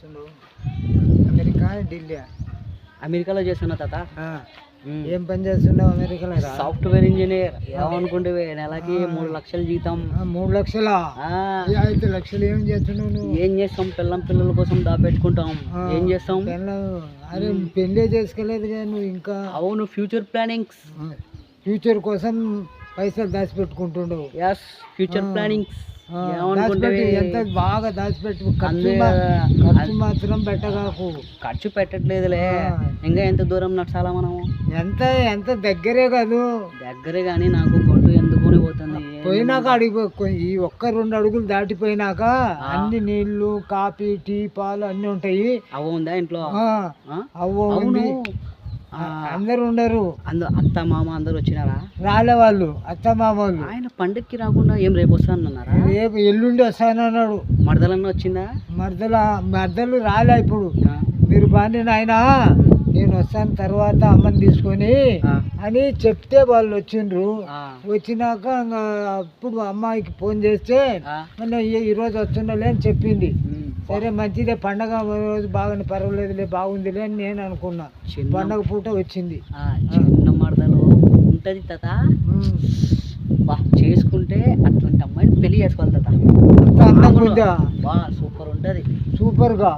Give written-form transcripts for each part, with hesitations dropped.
చేస్తున్నావు? అమెరికా, ఢిల్లీ? అమెరికాలో చేస్తున్నా తాత. ఏం పని చేస్తున్నావు అమెరికాలో? Software engineer. ఏమనుకుంటే నెలకి 3 లక్షలు జీతం. 3 లక్షలా? 5 లక్షలు ఏం చేస్తున్నావు నువ్వు? ఏం చేస్తాం, పిల్లల కోసం దాపెట్టుకుంటాం. ఏం చేస్తాం? అరే పెళ్ళే చేసుకోలేదు కదా నువ్వు ఇంకా? అవును, ఫ్యూచర్ ప్లానింగ్స్. ఫ్యూచర్ కోసం పైసలు దాచిపెట్టుకుంటుండవు. Yes, future plannings. ఎంత బాగా దాచిపెట్టు. ఖర్చు మాత్రం పెట్టగాకు. ఖర్చు పెట్టట్లేదులే. ఇంకా ఎంత దూరం నడచాలా మనము? ఎంత దగ్గరే కాదు. దగ్గరే కానీ నాకు కొట్టు ఎందుకుని పోతుంది. పోయినాక అడిగి ఈ 1-2 అడుగులు దాటిపోయినాక అన్ని నీళ్లు, కాఫీ, టీ, పాలు అన్ని ఉంటాయి. అవ్వ ఉందా ఇంట్లో? అవును. అందరు ఉండరు. అత్త మామ అందరు వచ్చినారా? రాలే వాళ్ళు, అత్త మామ వాళ్ళు. ఆయన పండక్కి రాకుండా ఏం రేపు వస్తానన్నారా? రేపు ఎల్లుండి వస్తానన్నాడు. మరదలన్న వచ్చిందా? మరదలు రాలే. ఇప్పుడు మీరు బాగా నాయనా నేను వస్తాను తర్వాత అమ్మని తీసుకొని అని చెప్తే వాళ్ళు వచ్చిండ్రు. వచ్చినాక అప్పుడు అమ్మాయికి ఫోన్ చేస్తే ఈరోజు వస్తుండలే అని చెప్పింది. సరే మంచిదే, పండగ రోజు బాగానే పర్వాలేదులే, బాగుందిలే అని నేను అనుకున్నా. పండగ పూట వచ్చింది. చిన్న మరదలు ఉంటది తాత. చేసుకుంటే అట్లాంటి అమ్మాయిని పెళ్లి చేసుకోవాలి తాత. సూపర్ ఉంటది. సూపర్ గా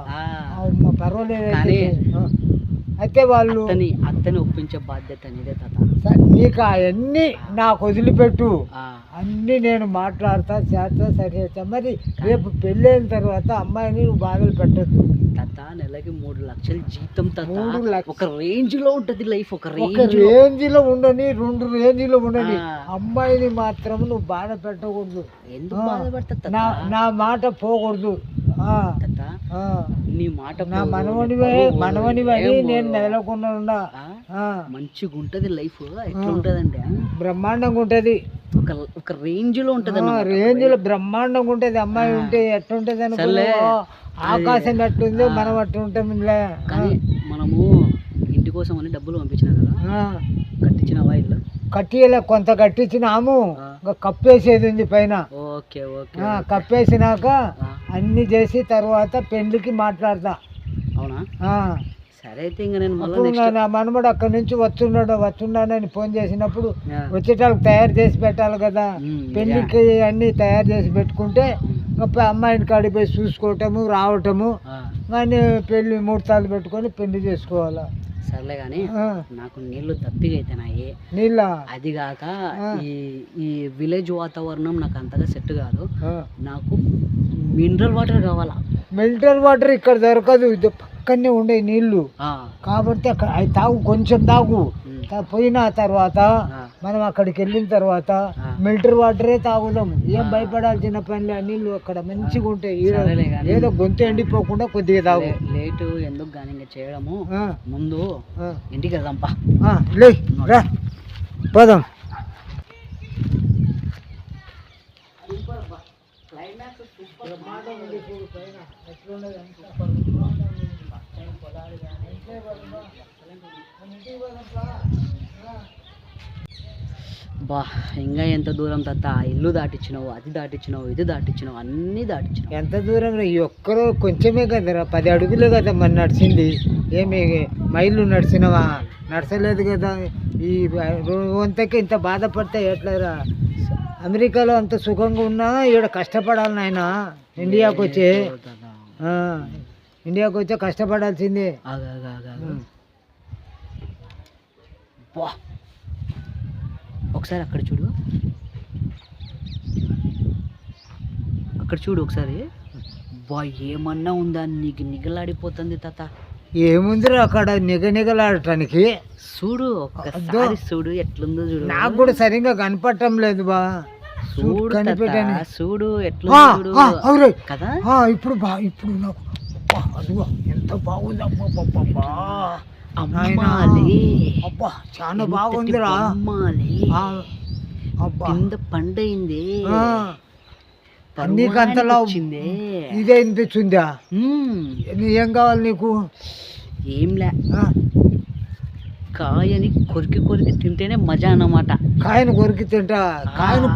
పర్వాలేదు. కానీ అయితే వాళ్ళు అత్తని ఒప్పించే బాధ్యత నీదే తాత. నీకు అవన్నీ నాకు వదిలిపెట్టు, అన్నీ నేను మాట్లాడతా చేస్తా. సరే మరి రేపు పెళ్ళైన తర్వాత అమ్మాయిని నువ్వు బాధలు పెట్టద్దు తాత. నెలకి 3 లక్షలు జీతం తాత. ఒక రేంజ్ లో ఉంటది లైఫ్. ఒక రేంజ్ లో ఉండని, 2 రేంజ్ లో ఉండని. అమ్మాయిని మాత్రం నువ్వు బాధ పెట్టకూడదు. ఎందుకు బాధ పెడతా? నా మాట పోకూడదు. నీ మాట నా మనవనివని నేను నెలకొన్నా. మంచిగా ఉంటది లైఫ్. ఎట్లా ఉంటదంటే బ్రహ్మాండంగా ఉంటది. ఒక రేంజ్ లో ఉంటది. రేంజ్ లో బ్రహ్మాండంగా ఉంటది. అమ్మాయి ఉంటే ఎట్లుంటది అనుకో, ఆకాశం ఎట్లుంది మనం అట్లా ఉంటాం. కానీ మనము ఇంటి కోసం అని డబ్బులు పంపించిన కదా, కట్టించినవా? ఇల్లు కట్టియలే, కొంత కట్టించినాము. కప్పేసేది ఉంది పైన. Okay okay. కప్పేసినాక అన్ని చేసి తర్వాత పెళ్లికి మాట్లాడతా. అవునా? సరే అయితే ఇంకా నేను నా మనమడు అక్కడి నుంచి వచ్చున్నాడని ఫోన్ చేసినప్పుడు వచ్చేటానికి తయారు చేసి పెట్టాలి కదా. పెళ్లికి అన్ని తయారు చేసి పెట్టుకుంటే అమ్మాయిని కాడికి పోయి చూసుకోవటము, రావటము, కానీ పెళ్లి ముహూర్తాలు పెట్టుకొని పెళ్లి చేసుకోవాలా. సర్లే కానీ నాకు నీళ్లు దప్పిగా అయితేనాయి. నీళ్ళ అది కాక ఈ విలేజ్ వాతావరణం నాకు అంతగా సెట్ కాదు. నాకు మినరల్ వాటర్ కావాలా. మినరల్ వాటర్ ఇక్కడ దొరకదు, పక్కనే ఉండే నీళ్లు కాబట్టి అక్కడ అవి తాగు, కొంచెం తాగు. పోయిన తర్వాత మనం అక్కడికి వెళ్ళిన తర్వాత మిల్టర్ వాటరే తాగుదాం. ఏం భయపడాల్సిన పని లే. నీళ్ళు అక్కడ మంచిగా ఉంటాయి. ఏదో గొంతు ఎండిపోకుండా కొద్దిగా తాగు. లేటు ఎందుకు కానీ ఇంకా చేయడము, ముందు ఇంటికి వెళ్దాంపా. రా పోదాం. బా ఇంకా ఎంత దూరం తాత. ఇల్లు దాటిచ్చినావు, అది దాటిచ్చినావు, ఇది దాటిచ్చినావు, అన్నీ దాటిచ్చినావు. ఎంత దూరం? ఈ ఒక్కరో కొంచెమే కదరా, 10 అడుగులే కదా మరి నడిచింది. ఏమి మైళ్ళు నడిచినవా? నడచలేదు కదా. ఈ వంతకి ఇంత బాధపడితే ఎట్లరా? అమెరికాలో అంత సుఖంగా ఉన్నా ఇక్కడ కష్టపడాలి నాయన. ఇండియాకి వచ్చే కష్టపడాల్సిందే. ఒకసారి అక్కడ చూడు ఒకసారి. బా ఏమన్నా ఉందా? నీకు నిగలాడిపోతుంది తాత. ఏముందిరా అక్కడ నిగలాడటానికి? చూడు ఒక్కసారి, చూడు ఎట్లుందో చూడు. నాకు కూడా సరిగ్గా కనపడటం లేదు బా. చూడు కనిపెట్టాను, చూడు ఎట్లా కదా. ఇప్పుడు నాకు ఎంత బాగుంది. అబ్బా చాలా బాగుందిరా. కింద పండైంది, నీకంతలా వచ్చింది. ఇదే అనిపించిందా? ఏం కావాలి నీకు? ఏంలే, కాయని కొరికి తింటేనే మజా అన్నమాట. కాయను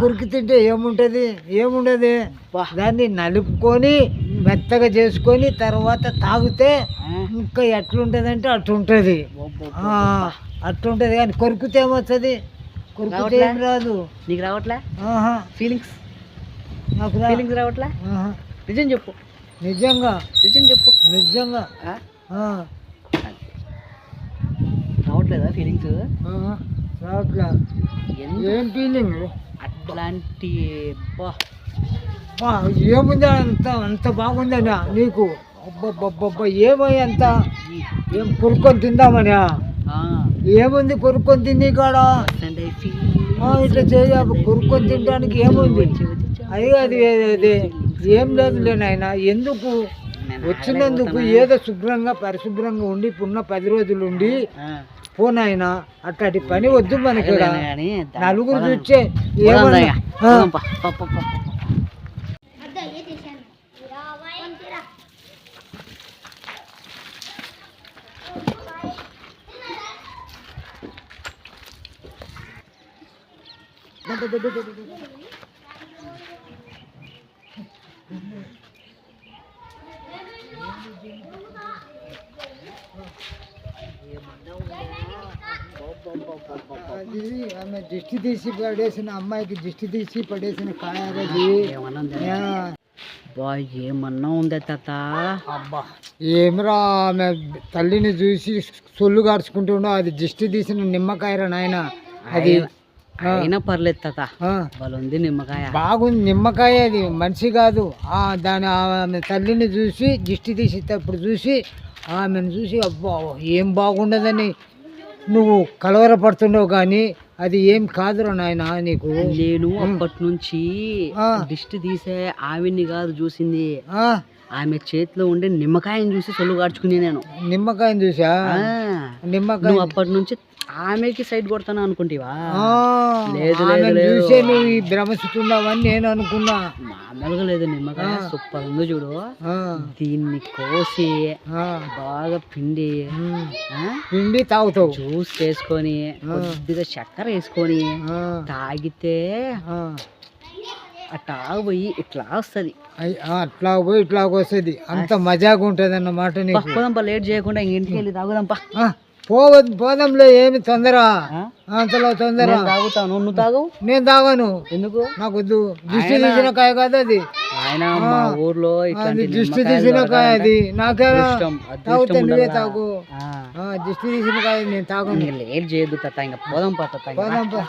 కొరికి తింటే ఏముంటది? దాన్ని నలుపుకొని మెత్తగా చేసుకొని తర్వాత తాగితే ఇంకా ఎట్లుంటుందంటే అట్లుంటుంది. అట్లుంటుంది కానీ కొరుకుతే ఏమవుతుంది? కొరుకుతే ఏం రాదు. నీకు రావట్లే ఫీలింగ్స్? నాకు ఫీలింగ్స్ రావట్లే? నిజం చెప్పు. నిజంగా నిజం చెప్పు. నిజంగా రావట్లేదా ఫీలింగ్స్? రావట్లే. ఏం ఫీలింగ్? అట్లాంటి ఏముంది అంత అంత బాగుందనా నీకు? అబ్బబ్బబ్బబ్బా ఏమై అంత ఏం కొరుక్కొని తిందామని? ఏముంది కొరుక్కొని తిని కాడ? ఇట్లా చేయ కొరుక్కొని తినడానికి ఏముంది? అది ఏం లేదులే నాయన. ఎందుకు వచ్చినందుకు ఏదో శుభ్రంగా పరిశుభ్రంగా ఉండి పున్న 10 రోజులు ఉండి పోనాయన. అట్లాంటి పని వద్దు మనకి. నలుగురు చూచే ఏమన్నా అది ఆమె దిష్టి తీసి పడేసిన అమ్మాయికి దిష్టి తీసి పడేసిన కాయ అది. ఏమన్నా ఉందే తాత? అబ్బా ఏమిరా, ఆమె తల్లిని చూసి సొల్లు గార్చుకుంటుండో అది దిష్టి తీసిన నిమ్మకాయరా నాయన. అది అయినా పర్లేదు తాత, ఉంది నిమ్మకాయ. బాగుంది నిమ్మకాయ, అది మనిషి కాదు. దాని ఆమె తల్లిని చూసి దిష్టి తీసేటప్పుడు చూసి ఆమెను చూసి అబ్బా ఏం బాగుండదని నువ్వు కలవరపడుతున్నావు, కానీ అది ఏం కాదురా నాయన నీకు. నేను అప్పటి నుంచి దిష్టి తీసే ఆవిడ్ని కాదు చూసింది, ఆమె చేతిలో ఉండే నిమ్మకాయని చూసి సొల్లు గార్చుకుని నేను. నిమ్మకాయని చూసా? నిమ్మకాయ అప్పటి నుంచి ఆమెకి సైడ్ కొడతాను అనుకుంటావా? లేదు చూసే నువ్వు భ్రమస్తున్నావని నేను అనుకున్నా. మామూలుగా లేదు, నిమ్మకాయ సూపర్ ఉంది చూడు. దీన్ని కోసి బాగా పిండి తాగుతావు. జ్యూస్ చేసుకొని కొద్దిగా చక్కెర వేసుకొని తాగితే అట్లా పోయి ఇట్లా వస్తుంది. అట్లా పోయి ఇట్లా వస్తుంది. అంత మజాగా ఉంటుంది అన్నమాట. పోదాంపా, లేట్ చేయకుండా ఇంటికి వెళ్ళి తాగుదాంపా. పోదంలో ఏమి తొందర, అంతలో తొందర. తాగుతాను, నువ్వు తాగు. నేను తాగాను. ఎందుకు? నాకు వద్దు. దిష్టి తీసిన కాయ కాదు అది. ఆయన మా ఊర్లో దిష్టి తీసిన కాయ అది. నాకేనా తాగుతా, నువ్వే తాగు. దిష్టి తీసిన కాయ నేను తాగు. లేట్ చేయదు తాత, ఇంకా పోదాం పా. పోదాం పా.